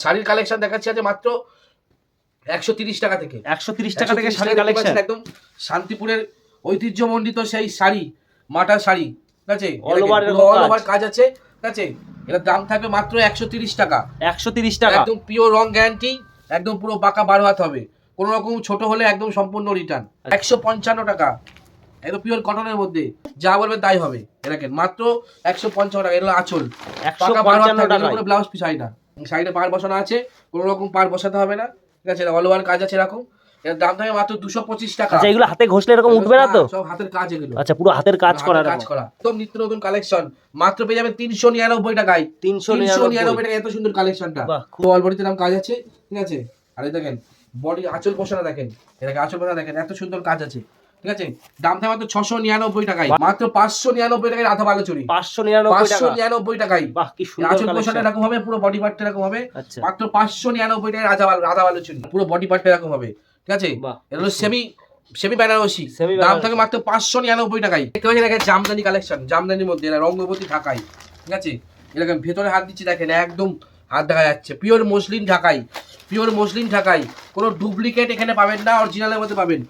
শাড়ির কালেকশন দেখাচ্ছি আছে মাত্র 130 টাকা থেকে। 130 টাকা থেকে শাড়ির কালেকশন একদম শান্তিপুরের ঐতিহ্যমণ্ডিত সেই শাড়ি, মাটার শাড়ি, ঠিক আছে? অল ওভার কাজ আছে, ঠিক আছে? এটার দাম থাকবে মাত্র 130 টাকা। 130 টাকা, একদম পিওর রং গ্যারান্টি, একদম পুরো পাকা 12 হাত হবে, কোনো রকম ছোট হলে একদম সম্পূর্ণ রিটার্ন। 155 টাকা, একদম পিওর কটনের মধ্যে, যা বলবে তাই হবে। দেখেন মাত্র 155 টাকা। এটা আঁচল, পাকা 12 হাত থাকবে, কোনো ব্লাউজ পিস হয় না। সাইডে পার বসানো আছে, কোনো রকম পার বসাতে হবে না, ঠিক আছে? অল ওভার কাজ আছে এরকম। এর দাম থাকে মাত্র 225 টাকা। আচ্ছা, এগুলো হাতে ঘষলে এরকম উঠবে না তো? সব হাতের কাজ এগুলো। আচ্ছা, পুরো হাতের কাজ করা, একদম নিত্য নতুন কালেকশন, মাত্র পেয়ে যাবেন 399 টাকায়। 399 টাকায় এত সুন্দর কালেকশনটা। খুব অল্প দিতে দাম কাজ আছে, ঠিক আছে? আর এই দেখেন বডি আঁচল বসানো, দেখেন এটাকে আঁচল বসানো, দেখেন এত সুন্দর কাজ আছে, ঠিক আছে? দাম থাকে মাত্র 699 টাকায়। মাত্র 599 টাকায় আধা বালো চুরি, 599 টাকায়। বাহ, কি সুন্দর আঁচল কালেকশন। বসানো এরকম হবে, পুরো বডি পার্টটা এরকম হবে। আচ্ছা, মাত্র 599 টাকায় আধা বালো চুরি, পুরো বডি পার্টটা এরকম হবে, ঠিক আছে? এটা হলো সেমি বেনারসি, দাম থাকে মাত্র 599 টাকায়। দেখতে পাচ্ছেন দেখেন জামদানি কালেকশন, জামদানির মধ্যে রঙ্গবতী ঢাকাই, ঠিক আছে? এরকম ভেতরে হাত দিচ্ছি, দেখেন একদম হাত দেখা যাচ্ছে, পিওর মসলিন ঢাকাই, পিওর মসলিন ঢাকাই, কোনো ডুপ্লিকেট এখানে পাবেন না, অরিজিনালের মধ্যে পাবেন।